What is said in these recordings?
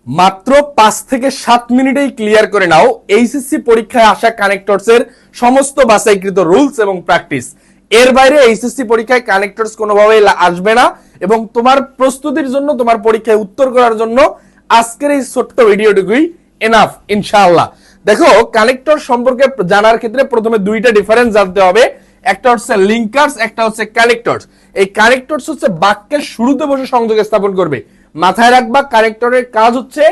মাত্র 5 থেকে 7 মিনিটেই ক্লিয়ার করে নাও এইচএসসি পরীক্ষায় আসা কানেক্টরস এর সমস্ত বাছাইকৃত রুলস এবং প্র্যাকটিস। এর বাইরে এইচএসসি পরীক্ষায় কানেক্টরস কোনোভাবেই আসবে না এবং তোমার প্রস্তুতির জন্য, তোমার পরীক্ষায় উত্তর করার জন্য আজকের এই ছোট্ট ভিডিওটুকুই এনাফ ইনশাআল্লাহ। দেখো, কানেক্টর সম্পর্কে জানার ক্ষেত্রে প্রথমে দুইটা ডিফারেন্স জানতে হবে। একটা হচ্ছে লিঙ্কার্স, একটা হচ্ছে কানেক্টরস। এই কানেক্টরস হচ্ছে বাক্যের শুরুতে বসে সংযোগ স্থাপন করবে। মাথায় রাখবা, কানেক্টরের কাজ হচ্ছে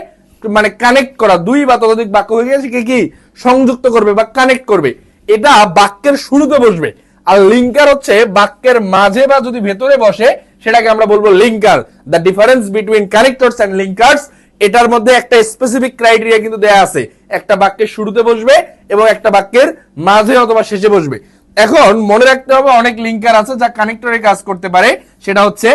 মানে কানেক্ট করা, দুই বা ততোধিক বাক্য হয়ে গেছে কি সংযুক্ত করবে বা কানেক্ট করবে, এটা বাক্যের শুরুতে বসবে। আর লিঙ্কার হচ্ছে বাক্যের মাঝে বা যদি ভেতরে বসে সেটাকে আমরা বলবো linker. The difference between connectors and linkers, এটার মধ্যে একটা স্পেসিফিক ক্রাইটেরিয়া কিন্তু দেয়া আছে। একটা বাক্যের শুরুতে বসবে এবং একটা বাক্যের মাঝে অথবা শেষে বসবে। এখন মনে রাখতে হবে, অনেক লিঙ্কার আছে যা কানেক্টরের কাজ করতে পারে, সেটা হচ্ছে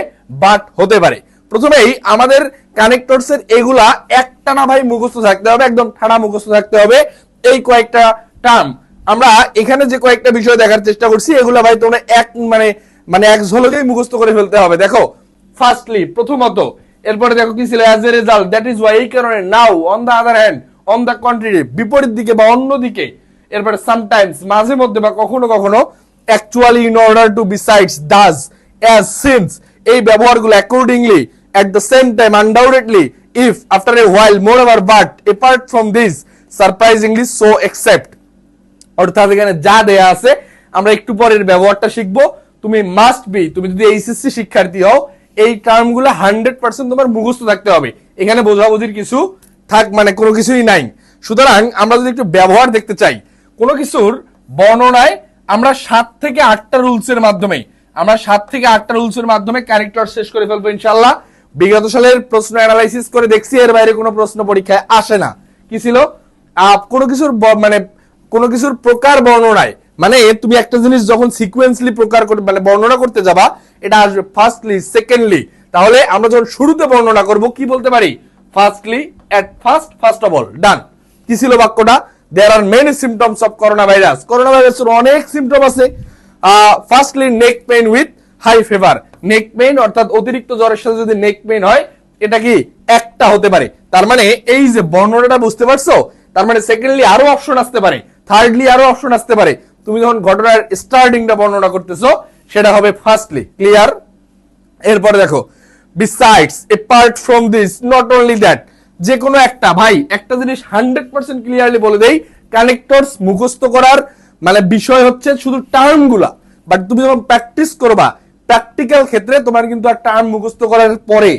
বাট হতে পারে। প্রথমেই আমাদের কানেক্টরস এর এগুলা একটা না ভাই মুখস্থ থাকতে হবে, একদম ঠাড়া মুখস্থ থাকতে হবে। এই কয়েকটা টার্ম আমরা এখানে যে কয়েকটা বিষয় দেখার চেষ্টা করছি, এগুলা ভাই তোমরা এক ঝলকেই মুখস্থ করে ফেলতে হবে। দেখো, ফার্স্টলি প্রথমত, এরপরে দেখো কি ছিল, as a result, that is why, এই কারণে, now, on the other hand, on the contrary, বিপরীত দিকে বা অন্য দিকে, এরপরে সামটাইমস, মাঝে মধ্যে বা কখনো কখনো, actually, in order two, besides, does, as, since, এই ব্যবহারগুলো, accordingly, at the same time, undoubtedly, if, after a while, moreover, but, apart from this, surprisingly, so, except, অর্থাৎ এখানে যা দেয়া আছে আমরা একটু পরের ব্যবহারটা শিখবো। তুমি মাস্ট বি, তুমি যদি এইচএসসি শিক্ষার্থী হও, এই টার্মগুলো 100% তোমার মুখস্থ থাকতে হবে। এখানে বোঝাবুঝির কিছু কোনো কিছুই নাই। সুতরাং আমরা যদি একটু ব্যবহার দেখতে চাই, কোনো কিছুর বর্ণনায় আমরা 7 থেকে 8টা রুলসের মাধ্যমে কানেক্টর শেষ করে ফেলবো ইনশাআল্লাহ। বিগত সালের প্রশ্ন অ্যানালাইসিস করে দেখছি, এর বাইরে কোনো প্রশ্ন পরীক্ষায় আসে না। কি ছিল, কোনো কিছুর প্রকার বর্ণনায়, মানে তুমি একটা জিনিস যখন সিকোয়েন্সলি প্রকার করে বর্ণনা করতে যাবা, এটা আসবে ফার্স্টলি, সেকেন্ডলি। তাহলে আমরা যখন শুরুতে বর্ণনা করব কি বলতে পারি, firstly, at first, first of all, done. কি ছিল বাক্যটা, there are many symptoms of corona virus. Corona ভাইরাসের অনেক সিমটম আছে। Firstly, neck pain with high fever. Neck pain অর্থাৎ অতিরিক্ত জ্বরের সাথে যদি নেক পেইন হয়, এটা কি একটা হতে পারে। তার মানে এই যে বর্ণনাটা, বুঝতে পারছো? তার মানে সেকেন্ডলি আরো অপশন আসতে পারে, থার্ডলি আরো অপশন আসতে পারে। তুমি যখন ঘটনার স্টার্টিংটা বর্ণনা করতেছো, সেটা হবে ফার্স্টলি। ক্লিয়ার? এরপরে দেখো, besides, apart from this, not only that, যে কোনো একটা, ভাই একটা জিনিস 100% ক্লিয়ারলি বলে দেই, কানেক্টরস মুখস্থ করার বিষয় হচ্ছে শুধু টার্মগুলা। বাট তুমি যখন প্র্যাকটিস করবা, প্র্যাকটিক্যাল ক্ষেত্রে তোমার কিন্তু আর টার্ম মুখস্থ করার পরে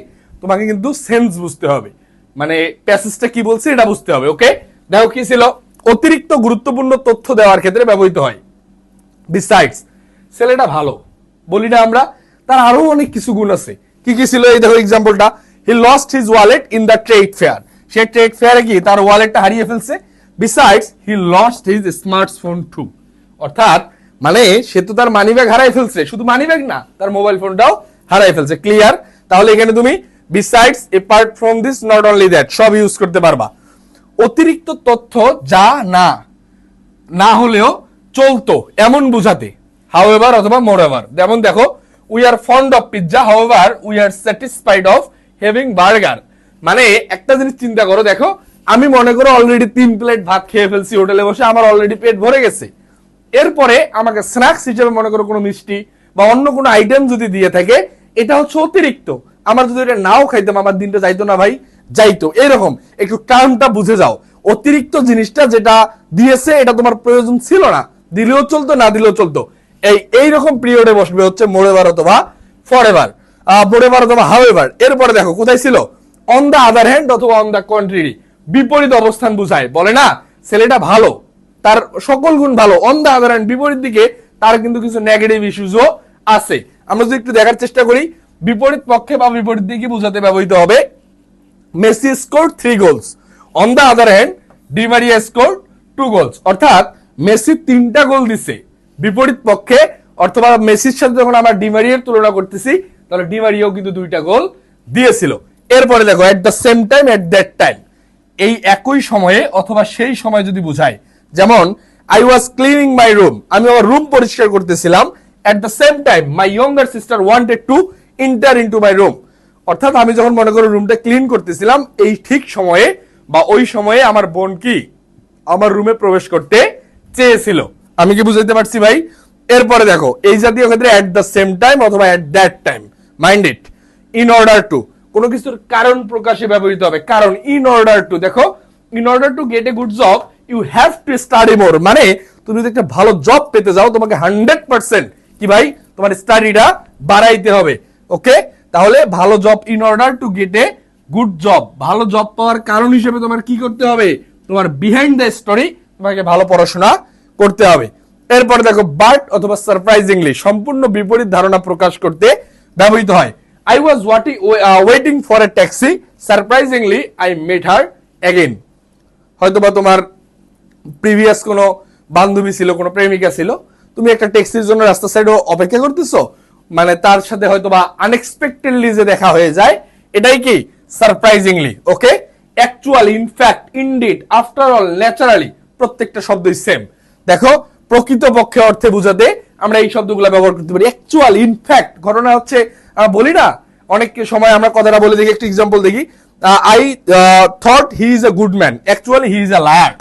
তোমাকে কিন্তু সেন্স বুঝতে হবে, প্যাসেজটা কি বলছে এটা বুঝতে হবে। ওকে, দেখো কি ছিল, অতিরিক্ত গুরুত্বপূর্ণ তথ্য দেওয়ার ক্ষেত্রে ব্যবহৃত হয়। বিসাইডস, ছেলেটা ভালো বলি না আমরা, তার আরো অনেক কিছু গুণ আছে। কি কি ছিল, এই দেখো এক্সাম্পলটা, he lost his wallet in the trade fair. সে ট্রেড ফেয়ারে কি তার ওয়ালেটটা হারিয়ে ফেলছে। Besides, he lost his smartphone too, অর্থাৎ সে তো তার মানি ব্যাগ হারাই ফেলছে, শুধু মানি ব্যাগ না, তার মোবাইল ফোনটাও হারাই ফেলছে। ক্লিয়ার? তাহলে এখানে তুমি besides, apart from this, not only that সব ইউজ করতে পারবা। অতিরিক্ত তথ্য যা না হলেও চলতো এমন বুঝাতে, হাউএভার অথবা মোরএভার। যেমন দেখো, we are fond of pizza, however we are satisfied of having burger. একটা জিনিস চিন্তা করো, দেখো আমি মনে করো অলরেডি 3 প্লেট ভাত খেয়ে ফেলছি হোটেলে বসে, আমার অলরেডি পেট ভরে গেছে। এরপরে আমাকে স্ন্যাক্স হিসেবে মনে করো কোনো মিষ্টি বা অন্য কোনো আইটেম যদি দিয়ে থাকে, এটা হচ্ছে অতিরিক্ত। আমার যদি এটা নাও খাইতাম, আমার দিনটা যাইতো না ভাই, যাইতো। এরকম একটু টার্মটা বুঝে যাও। অতিরিক্ত জিনিসটা যেটা দিয়েছে, এটা তোমার প্রয়োজন ছিল না, দিলেও চলতো, না দিলেও চলতো। এইরকম পিরিয়ডে বসবে হচ্ছে মোরএভার অথবা ফরএভার, মোরএভার অথবা হাউএভার। এরপরে দেখো কোথায় ছিল, অন দ্য আদার হ্যান্ড অথবা অন দ্য কন্ট্রারি, বিপরীত অবস্থান বুঝায়। বলে না ছেলেটা ভালো, তার সকল গুণ ভালো, অন দ্য আদার হ্যান্ড বিপরীত দিকে তার কিন্তু কিছু নেগেটিভ ইস্যুসও আছে। আমরা যদি একটু দেখার চেষ্টা করি, বিপরীত পক্ষে বা বিপরীত দিকে বোঝাতে ব্যবহৃত হবে Messi scored 3 goals, on the other hand Di Maria scored 2 goals. অর্থাৎ মেসি 3টা গোল দিছে বিপরীত পক্ষে, অথবা মেসির সাথে যখন আমরা ডি মারিয়ার তুলনা করতেছি, তাহলে ডি মারিয়াও কিন্তু 2টা গোল দিয়েছিল। এরপরে দেখো, at the same time, at that time, এই একই সময়ে অথবা সেই সময় যদি বোঝায়। যেমন, I was cleaning my room, আমি আমার রুম পরিষ্কার করতেছিলাম। At the same time my younger sister wanted to enter into my room, অর্থাৎ আমি যখন মনে করো রুমটা ক্লিন করতেছিলাম, এই ঠিক সময়ে বা ওই সময়ে আমার বোন কি আমার রুমে প্রবেশ করতে চেয়েছিল। আমি কি বুঝাইতে পারছি ভাই? এরপরে দেখো এই জাতীয় ক্ষেত্রে এট দ্য সেম টাইম অথবা at that time, mind it. In order to, কোন কিছুর কারণ প্রকাশে ব্যবহৃত হবে। কারণ ইন অর্ডার টু, দেখো in order to get a good job you have to study more, মানে তুমি যদি একটা ভালো জব পেতে যাও তোমাকে 100% কি ভাই তোমার স্টাডিটা বাড়াইতে হবে। ওকে, তাহলে ভালো job, in order to get a good job, ভালো জব পাওয়ার কারণ হিসেবে তোমার কি করতে হবে, তোমার বিহাইন্ড দ্য স্টোরি তোমাকে ভালো পড়াশোনা করতে হবে। এরপর দেখো বাট অথবা সারপ্রাইজিংলি সম্পূর্ণ বিপরীত ধারণা প্রকাশ করতে ব্যবহৃত হয়। I was waiting for a taxi. Surprisingly, I met her again. হয়তোবা তোমার প্রিভিয়াস কোনো বান্ধবী ছিল, কোনো প্রেমিকা ছিল, তুমি একটা ট্যাক্সির জন্য রাস্তা সাইডে অপেক্ষা করতেছো, মানে তার সাথে হয়তোবা আনএক্সপেক্টেডলি যে দেখা হয়ে যায়, এটাই কি surprisingly. Okay, actually, in fact, indeed, after all, naturally, প্রত্যেকটা শব্দই সেম। দেখো প্রকৃতপক্ষে অর্থে বোঝাতে আমরা এই শব্দগুলো ব্যবহার করতে পারি। অ্যাকচুয়াল, ইনফ্যাক্ট, ঘটনা হচ্ছে বলি না অনেক সময় আমরা কথাটা বলে দেখি, একটা এক্সাম্পল দেখি, I thought he is a good man, actually he is a liar.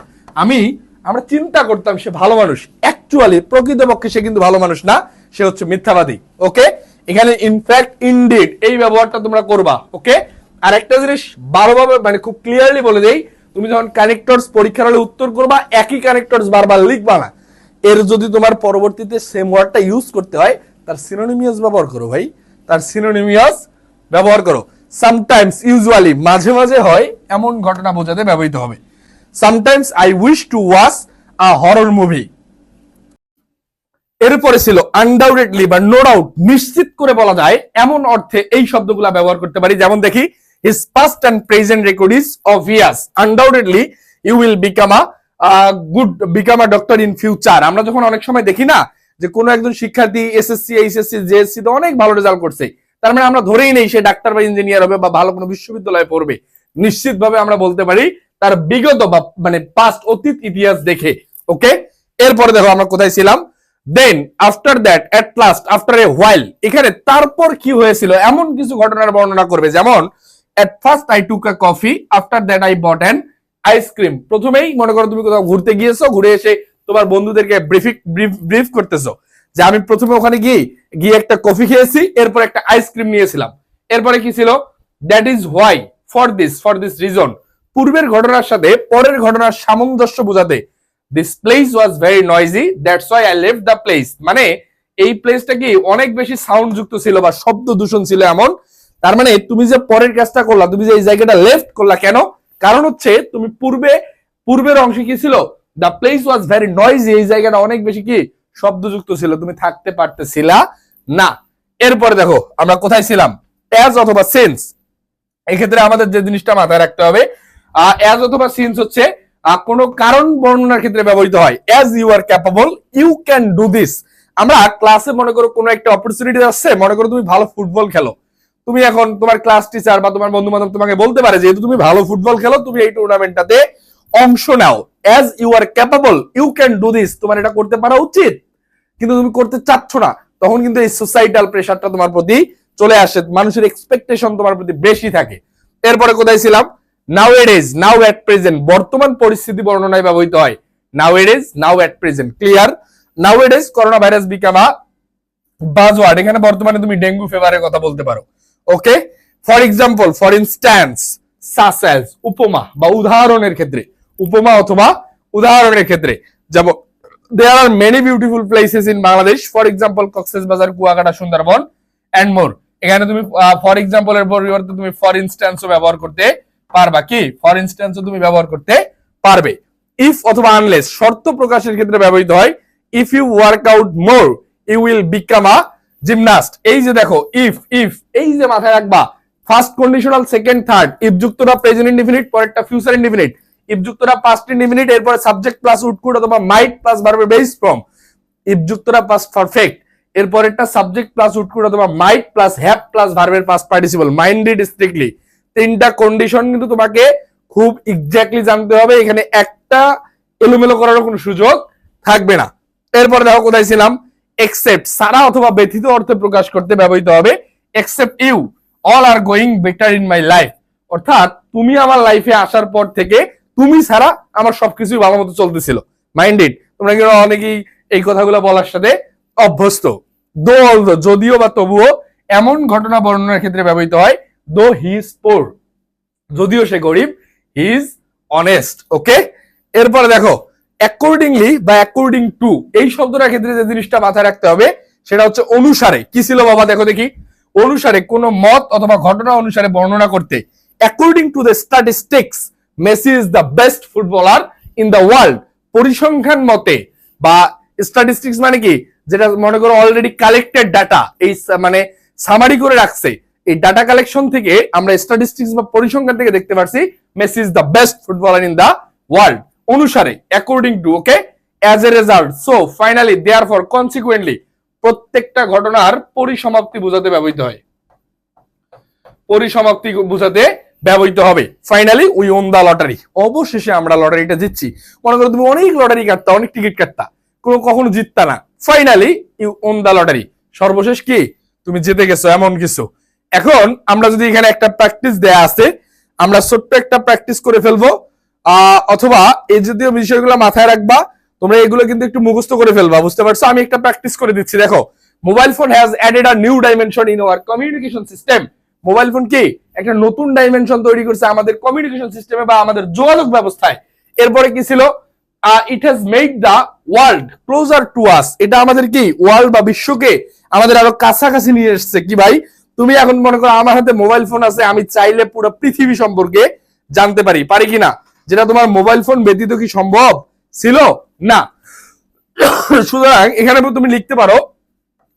আমরা চিন্তা করতাম সে ভালো মানুষ, অ্যাকচুয়ালি প্রকৃতপক্ষে সে কিন্তু ভালো মানুষ না, সে হচ্ছে মিথ্যাবাদী। ওকে, এখানে ইনফ্যাক্ট, ইনডিড এই ব্যবহারটা তোমরা করবা। ওকে, আর একটা জিনিস ভালোভাবে মানে খুব ক্লিয়ারলি বলে দেই, তুমি যখন কানেক্টরস পরীক্ষার হলে উত্তর করবা, একই কানেক্টরস বারবার লিখবা না। এর যদি তোমার পরবর্তীতে সেম ওয়ার্ডটা ইউজ করতে হয়, তার সিনোনিমিয়াস ব্যবহার করো ভাই, তার সিনোনিমিয়াস ব্যবহার করো। সামটাইমস, ইউজুয়ালি, মাঝে মাঝে হয় এমন ঘটনা বোঝাতে ব্যবহৃত হবে। Sometimes I wish to watch a horror movie. এরপরে ছিল আনডাউটেডলি বা নো ডাউট, নিশ্চিত করে বলা যায়, এমন অর্থে এই শব্দগুলা ব্যবহার করতে পারি। যেমন দেখি, his past and present record is obvious, undoubtedly you will become a doctor in future. আমরা যখন অনেক সময় দেখি না যে কোনো একজন শিক্ষার্থী এসএসসি, এইচএসসি, জেএসসি তে অনেক ভালো রেজাল্ট করছে, তার মানে আমরা ধরেই নেই সে ডাক্তার বা ইঞ্জিনিয়ার হবে বা ভালো কোনো বিশ্ববিদ্যালয়ে পড়বে। নিশ্চিতভাবে আমরা বলতে পারি তার বিগত বা মানে পাস্ট, অতীত ইতিহাস দেখে। ওকে, এরপরে দেখো আমরা কোথায় ছিলাম, then, after that, at last, after a while, এখানে তারপর কি হয়েছিল এমন কিছু ঘটনার বর্ণনা করবে। যেমন, at first I took a coffee, after that I bought an ice cream. প্রথমেই মনে করো তুমি কোথাও ঘুরতে গিয়েছো, ঘুরে এসে তোমার বন্ধুদেরকে ব্রিফ করতেছো যে আমি প্রথমে ওখানে গিয়ে একটা কফি খেয়েছি, এরপর একটা আইসক্রিম নিয়েছিলাম। এরপরে কি ছিল, that is why, for this reason, পূর্বের ঘটনার সাথে পরের ঘটনার সামঞ্জস্য বোঝাতে। This place was very noisy, that's why I left the place, মানে এই প্লেসটা কি অনেক বেশি সাউন্ড যুক্ত ছিল বা শব্দ দূষণ ছিল এমন। তার মানে তুমি যে পরের কাজটা করলা, তুমি যে এই জায়গাটা লেফট করলা কেন, কারণ হচ্ছে তুমি পূর্বের অংশে কি ছিল, the place was very noisy, এই জায়গাটা অনেক বেশি কি শব্দযুক্ত ছিল, তুমি থাকতে পারতেছিলা না। এরপরে দেখো আমরা কোথায় ছিলাম, অ্যাজ অথবা সিন্স। এক্ষেত্রে আমাদের যে জিনিসটা মাথায় রাখতে হবে, অ্যাজ অথবা সিন্স হচ্ছে কোনো কারণ বর্ণনার ক্ষেত্রে ব্যবহৃত হয়। As you are capable, you can do this. আমরা ক্লাসে মনে করো কোনো একটা অপরচুনিটি আসছে, মনে করো তুমি ভালো ফুটবল খেলো, তুমি এখন তোমার ক্লাস টিচার বা তোমার বন্ধু বান্ধব তোমাকে বলতে পারে যেহেতু তুমি ভালো ফুটবল খেলো, তুমি এই টুর্নামেন্টটাতে অংশ নাও। As you are capable, you can do this, তোমার এটা করতে পারা উচিত, কিন্তু তুমি করতে চাচ্ছ না, তখন কিন্তু এই সোসাইটাল প্রেশারটা তোমার প্রতি চলে আসে, মানুষের এক্সপেকটেশন তোমার প্রতি বেশি থাকে। এরপরে কোথায় ছিলাম, নাও এডেজ, নাও এট প্রেজেন্ট, বর্তমান পরিস্থিতি বর্ণনায় ব্যবহৃত হয়। Nowadays, now at present, clear. Nowadays corona virus become a buzzword, এখানে বর্তমানে তুমি ডেঙ্গু ফিভারের কথা বলতে পারো। Okay, for example, for instance, such as, উপমা বা উদাহরণের ক্ষেত্রে, উপমা অথবা উদাহরণের ক্ষেত্রে। যেমন, there are many beautiful places in Bangladesh, for example Cox's Bazar, Kuakata, Sundarban and more। এখানে তুমি ফর এক্সাম্পল এর পরিবর্তে তুমি ফর ইনস্ট্যান্সও ব্যবহার করতে পারবা। কি, ফর ইনস্ট্যান্সও তুমি ব্যবহার করতে পারবে। ইফ অথবা আনলেস শর্ত প্রকাশের ক্ষেত্রে ব্যবহৃত হয়। If you work out more, you will become a gymnast. এই যে দেখো, ইফ এই যে মাথায় রাখবা, first conditional, second, third, if যুক্তরা প্রেজেন্ট ইনডিফিনিট, পরেরটা ফিউচার ইনডিফিনিট, ইফ যুক্তরা পাস্ট ইনডিফিনিট, এরপরে সাবজেক্ট প্লাস উড কুড অথবা মাইট প্লাস ভার্বের বেস ফর্ম, ইফ যুক্তরা পাস্ট পারফেক্ট, এরপরেরটা সাবজেক্ট প্লাস উড কুড অথবা মাইট প্লাস হ্যাভ প্লাস ভার্বের পাস্ট পার্টিসিপল। মাইন্ডেড স্ট্রিক্টলি, তিনটা কন্ডিশন কিন্তু তোমাকে খুব এক্স্যাক্টলি জানতে হবে, এখানে একটা এলোমেলো করার কোনো সুযোগ থাকবে না। এরপরে দেখো কোথায় ছিলাম, এক্সেপ্ট, সারা অথবা ব্যতীত অর্থে প্রকাশ করতে ব্যবহৃত হবে। Except you all are going better in my life, অর্থাৎ তুমি আমার লাইফে আসার পর থেকে তুমি ছাড়া আমার সবকিছুই ভালো মতো চলতেছিল। মাইন্ডেড, তোমরা কিন্তু অনেকেই এই কথাগুলো বলার সাথে অভ্যস্ত। দো অলদো, যদিও বা তবুও, এমন ঘটনা বর্ণনার ক্ষেত্রে ব্যবহৃত হয়। দো হি ইজ পোর, যদিও সে গরিব, হি ইজ অনেস্ট। ওকে, এরপরে দেখো অ্যাকর্ডিংলি বা অ্যাকর্ডিং টু, এই শব্দটার ক্ষেত্রে যে জিনিসটা মাথায় রাখতে হবে সেটা হচ্ছে অনুসারে। কি ছিল বাবা, দেখো দেখি। অনুসারে, কোন মত অথবা ঘটনা অনুসারে বর্ণনা করতে। According to the statistics Messi is the best footballer in the world. পরিসংখ্যান মতে বা স্ট্যাটিস্টিক্স মানে কি, যেটা মনে করো অলরেডি কালেক্টেড ডাটা, এই মানে সামারি করে রাখছে, এই ডাটা কালেকশন থেকে আমরা স্ট্যাটিস্টিক্স বা পরিসংখ্যান থেকে দেখতে পারছি Messi is the best footballer in the world. অনুসারে, according to. Okay, as a result, so, finally, therefore, consequently, প্রত্যেকটা ঘটনার পরিসমাপ্তি বোঝাতে ব্যবহৃত হয়। পরিসমাপ্তি বোঝাতে ব্যবহৃত হবে। Finally we won the lottery, অবশেষে আমরা লটারিটা জিতছি। মনে করো তুমি অনেক লটারি কাটতা, অনেক টিকিট কাটতা, কখনো জিততা না। Finally you won the lottery, সর্বশেষ কি তুমি জিতে গেছো, এমন কিছু। এখন আমরা যদি এখানে একটা প্র্যাকটিস দেয়া আছে, আমরা ছোট্ট একটা প্র্যাকটিস করে ফেলবো, অথবা এই জাতীয় বিষয়গুলো মাথায় রাখবা। তোমরা এগুলো কিন্তু একটু মুখস্থ করে ফেলবা, বুঝতে পারছো? আমি একটা প্র্যাকটিস করে দিচ্ছি, দেখো। Mobile phone has added a new dimension in our communication system. Mobile phone কি একটা নতুন ডাইমেনশন তৈরি করছে আমাদের কমিউনিকেশন সিস্টেমে বা আমাদের যোগাযোগ ব্যবস্থায়। এরপরে কি ছিল, ইট has made the world closer to us. এটা আমাদের কি ওয়ার্ল্ড বা বিশ্বকে আমাদের আরো কাছাকাছি নিয়ে এসছে। কি ভাই, তুমি এখন মনে করো আমার হাতে মোবাইল ফোন আছে, আমি চাইলে পুরো পৃথিবী সম্পর্কে জানতে পারি কিনা, যেটা তোমার মোবাইল ফোন ব্যতীত কি সম্ভব ছিল না। সুতরাং এখানে তুমি লিখতে পারো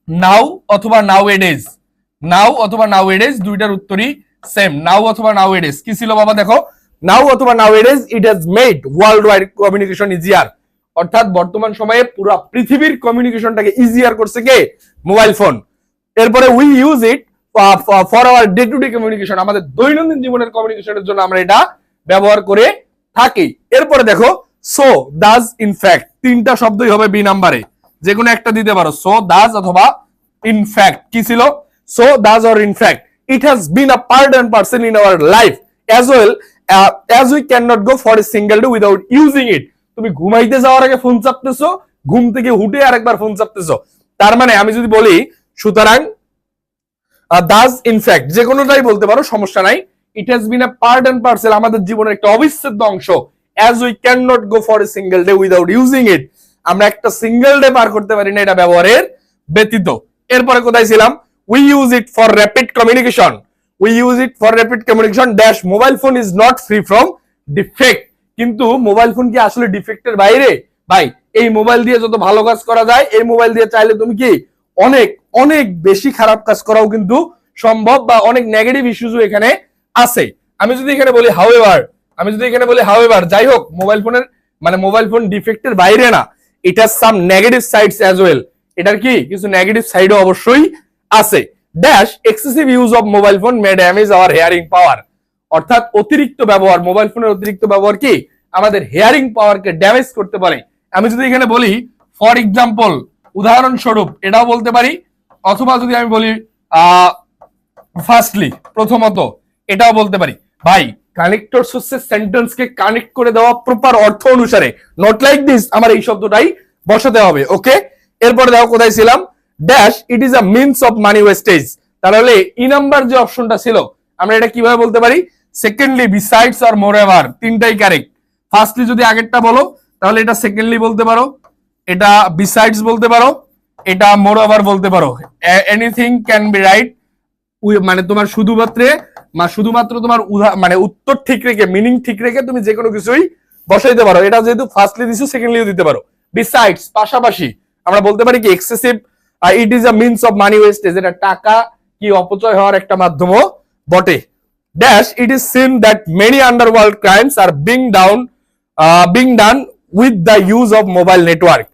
নাও অথবা নাও এডেজ। নাও অথবা নাও এডেজ, দুইটার উত্তরই সেম। নাও অথবা নাও এডেজ কি ছিল বাবা, দেখো। নাও অথবা nowadays it has made world wide communication easier, অর্থাৎ বর্তমান সময়ে পুরো পৃথিবীর কমিউনিকেশনটাকে ইজিয়ার করছে কে, মোবাইল ফোন। এরপরে we use it for our day to day communication, আমাদের দৈনন্দিন জীবনের কমিউনিকেশনের জন্য আমরা এটা ব্যবহার করে থাকি। এরপরে দেখো সো, দাজ, ইনফ্যাক্ট, তিনটা শব্দই হবে বি নাম্বারে, যে কোনো একটা দিতে পারো। সো, দাজ অথবা ইনফ্যাক্ট। কি ছিল, so, thus or in fact, it has been a part and parcel in our life as well as we cannot go for a single day without using it. তুমি ঘুমাইতে যাওয়ার আগে ফোন চাপতেছো, ঘুম থেকে উঠে আরেকবার ফোন চাপতেছো। তার মানে আমি যদি বলি, সুতরাং দাজ, ইনফ্যাক্ট, যে কোনোটাই বলতে পারো, সমস্যা নাই। It has been a part and parcel, আমাদের জীবনের একটা অবিচ্ছেদ্য অংশ। as we cannot go for a single day without using it, আমরা একটা সিঙ্গেল ডে পার করতে পারি না এটা ব্যবহারের ব্যতীত। এরপরে কোথায় ছিলাম, we use it for rapid communication. We use it for rapid communication dash mobile phone is not free from defect. কিন্তু মোবাইল ফোন কি আসলে ডিফেক্টের বাইরে? ভাই, এই মোবাইল দিয়ে যত ভালো কাজ করা যায়, এই মোবাইল দিয়ে চাইলে তুমি কি অনেক অনেক বেশি খারাপ কাজ করাও কিন্তু সম্ভব, বা অনেক নেগেটিভ ইস্যুসও এখানে আছে। আমি যদি এখানে বলি হাউএভার, যাই হোক, মোবাইল ফোনের মানে মোবাইল ফোন ডিফেক্টের বাইরে না, এটা some negative sides as well, এটার কি কিছু নেগেটিভ সাইডও অবশ্যই আছে। Dash excessive use of mobile phone may damage our hearing power, অর্থাৎ অতিরিক্ত ব্যবহার, মোবাইল ফোনের অতিরিক্ত ব্যবহার কি আমাদের হিয়ারিং পাওয়ারকে ড্যামেজ করতে পারে। আমি যদি এখানে বলি ফর এক্সাম্পল, উদাহরণস্বরূপ, এটাও বলতে পারি, অথবা যদি আমি বলি ফার্স্টলি, প্রথমত, এটাও বলতে পারি। ভাই, কানেক্টর সোর্সের সেন্টেন্সকে কানেক্ট করে দেওয়া প্রপার অর্থ অনুসারে, নট লাইক দিস, আমার এই শব্দটাই বসাতে হবে। ওকে, এরপরে দেখো কোথায় ছিলাম, dash it is a means of money wastage. তাহলে ই নাম্বার যে অপশনটা ছিল, আমরা এটা কিভাবে বলতে পারি, সেকেন্ডলি, বিসাইডস আর মোরএভার, তিনটাই কারেক্ট। ফার্স্টলি যদি আগেরটা বলো, তাহলে এটা সেকেন্ডলি বলতে পারো, এটা বিসাইডস বলতে পারো, এটা মোরওভার বলতে পারো। এনিথিং ক্যান বি রাইট, মানে তোমার শুধুমাত্র তোমার মানে উত্তর ঠিক রেখে, মিনিং ঠিক রেখে তুমি যে কোনো কিছুই বসাইতে পারো। এটা যেহেতু ফার্স্টলি দিছো, সেকেন্ডলিও দিতে পারো। বিসাইডস, পাশাপাশি, আমরা বলতে পারি কি excessive, it is a means of money wastage, এটা টাকা কি অপচয় হওয়ার একটা মাধ্যমও বটে। Dash it is seen that many underworld crimes are being done with the use of mobile network.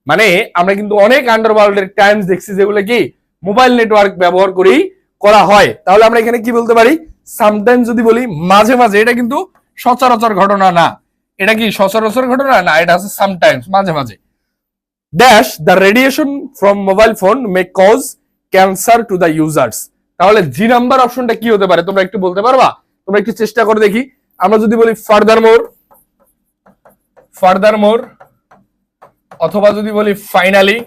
মানে আমরা কিন্তু অনেক আন্ডারওয়ার্ল্ডের ক্রাইমস দেখছি যেগুলো কি মোবাইল নেটওয়ার্ক ব্যবহার করেই করা হয়। তাহলে আমরা এখানে কি বলতে পারি, সামটাইমস যদি বলি মাঝে মাঝে, এটা কিন্তু সচরাচর ঘটনা না। এটা কি সচরাচর ঘটনা না, এটা হচ্ছে সামটাইমস, মাঝে মাঝে। Dash the radiation from mobile phone may cause cancer to the users. তাহলে জি নাম্বার অপশনটা কি হতে পারে তোমরা একটু বলতে পারবা? তোমরা একটু চেষ্টা করে দেখি। আমরা যদি বলি ফার্দারমোর অথবা যদি বলি ফাইনালি,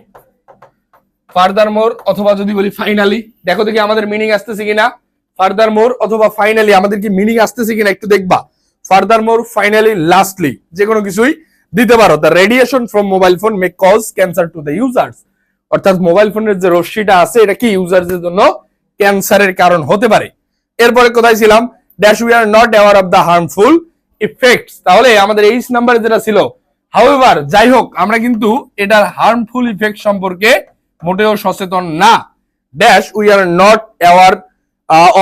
অথবা যদি বলি ফাইনালি, দেখো দেখি আমাদের মিনিং আসতেছে কিনা। ফার্দারমোর অথবা ফাইনালি আমাদের কি মিনিং আসতেছে কিনা একটু দেখবা। ফার্দারমোর, ফাইনালি, লাস্টলি, যে কোনো কিছুই দিতে পারো। The radiation from mobile phone may cause cancer to the users, অর্থাৎ মোবাইল ফোনের যে রশ্মিটা আছে এটা কি ইউজারদের জন্য ক্যান্সারের কারণ হতে পারে। এরপরে কোথায় ছিলাম? Dash we are not aware of the harmful effects. তাহলে আমাদের এইচ নাম্বারে যেটা ছিল, হাউএভার, যাই হোক, আমরা কিন্তু এটার হার্মফুল ইফেক্ট সম্পর্কে মোটেও সচেতন না। Dash we are not aware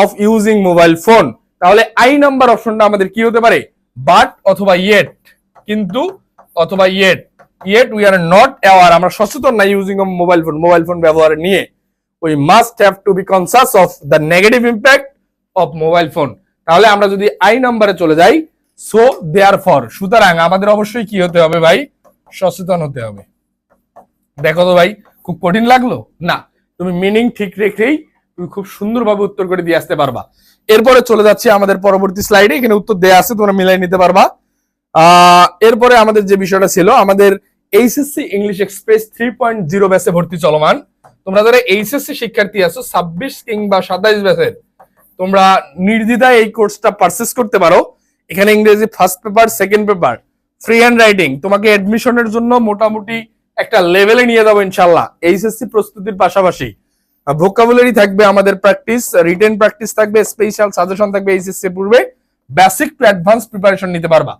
of using mobile phone. তাহলে আই নাম্বার অপশনটা আমাদের কি হতে পারে? বাট অথবা ইয়েট, কিন্তু অথবা yet we are not aware, আমরা সচেতন না ইউজিং মোবাইল ফোন ব্যবহার নিয়ে। We must have to B conscious of the negative impact of mobile phone. তাহলে আমরা যদি আই নাম্বারে চলে যাই, সো দেয়ারফর, সুতরাং আমাদের অবশ্যই কি হতে হবে ভাই? সচেতন হতে হবে। দেখো তো ভাই, খুব কঠিন লাগলো না? তুমি মিনিং ঠিক রেখেই তুমি খুব সুন্দরভাবে উত্তর করে দিয়ে আসতে পারবা। এরপরে চলে যাচ্ছি আমাদের পরবর্তী স্লাইডে, এখানে উত্তর দেয়া আছে, তোমরা মিলাই নিতে পারবা। এরপরে আমাদের যে বিষয়টা ছিল, আমাদের এইচএসসি ইংলিশ এক্সপ্রেস 3.0 ব্যাচে ভর্তি চলমান। তোমরা যারা এইচএসসি শিক্ষার্থী আছো 26 কিংবা 27 ব্যাচের, তোমরা নির্দ্বিধায় এই কোর্সটা পারচেজ করতে পারো। এখানে ইংরেজি first paper, second paper, free hand writing, তোমাকে অ্যাডমিশনের জন্য মোটামুটি একটা লেভেলে নিয়ে যাবো ইনশাল্লাহ। এইচএসসি প্রস্তুতির পাশাপাশি ভোকাবুলারি থাকবে, আমাদের প্র্যাকটিস, রিটেন প্র্যাকটিস থাকবে, স্পেশাল সাজেশন থাকবে। এইচএসসি পূর্বে বেসিক টু অ্যাডভান্স প্রিপারেশন নিতে পারবা।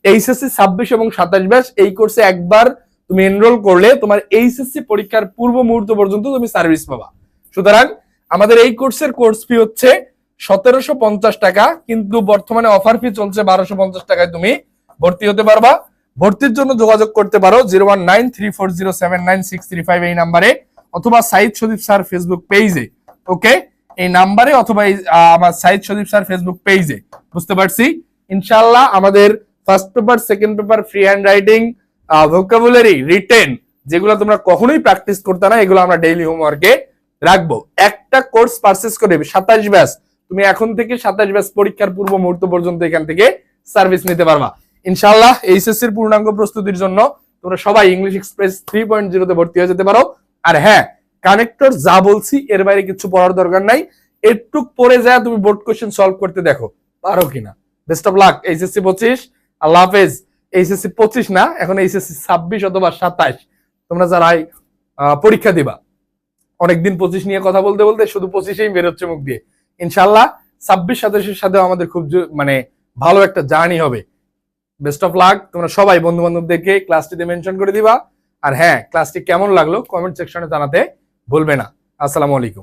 এইচএসসি 26 এবং 27 ব্যাচ এই কোর্সে একবার তুমি এনরোল করলে তোমার এইচএসসি পরীক্ষার পূর্ব মুহূর্ত পর্যন্ত তুমি সার্ভিস পাবা। সুতরাং আমাদের এই কোর্সের কোর্স ফি হচ্ছে 1750 টাকা, কিন্তু বর্তমানে অফার ফি চলছে 1250 টাকায় তুমি ভর্তি হতে পারবা। ভর্তির জন্য যোগাযোগ করতে পারো 01934079635 এই নাম্বারে, অথবা সাইদ সদীপ স্যার ফেসবুক পেজে। ওকে, এই নাম্বারে অথবা আমার সাইদ সদীপ স্যার ফেসবুক পেজে। বুঝতে পারছি। ইনশাআল্লাহ আমাদের first paper, second paper, free hand writing, vocabulary, written, যেগুলো তোমরা কখনোই প্র্যাকটিস করতে না, এগুলো আমরা ডেইলি হোমওয়ার্কে রাখবো। একটা কোর্স পারচেজ করে 27 ব্যাচ, তুমি এখন থেকে 27 ব্যাচ পরীক্ষার পূর্ব মুহূর্ত পর্যন্ত এখান থেকে সার্ভিস নিতে পারবা ইনশাআল্লাহ। এইচএসসি এর পূর্ণাঙ্গ প্রস্তুতির জন্য তোমরা সবাই ইংলিশ এক্সপ্রেস 3.0 তে ভর্তি হয়ে যেতে পারো। আর হ্যাঁ, কানেক্টর যা বলছি এর বাইরে কিছু পড়ার দরকার নাই। একটু পরে যায় তুমি বোর্ড কোশ্চেন সলভ করতে দেখো পারো কিনা। Best of luck HSC 25। আল্লাহ হাফেজ। এইচএসসি 25 না, এখন এইচএসসি 26 অথবা 27 তোমরা যারা পরীক্ষা দিবা। অনেকদিন 25 নিয়ে কথা বলতে বলতে শুধু 25ই বেরোচ্ছে মুখ দিয়ে। ইনশাআল্লাহ 26-27 সাথেও আমাদের খুব মানে ভালো একটা জার্নি হবে। Best of luck. তোমরা সবাই বন্ধু বান্ধবদেরকে ক্লাসটিতে মেনশন করে দিবা। আর হ্যাঁ, ক্লাসটি কেমন লাগলো কমেন্ট সেকশনে জানাতে ভুলবে না। আসসালামু আলাইকুম।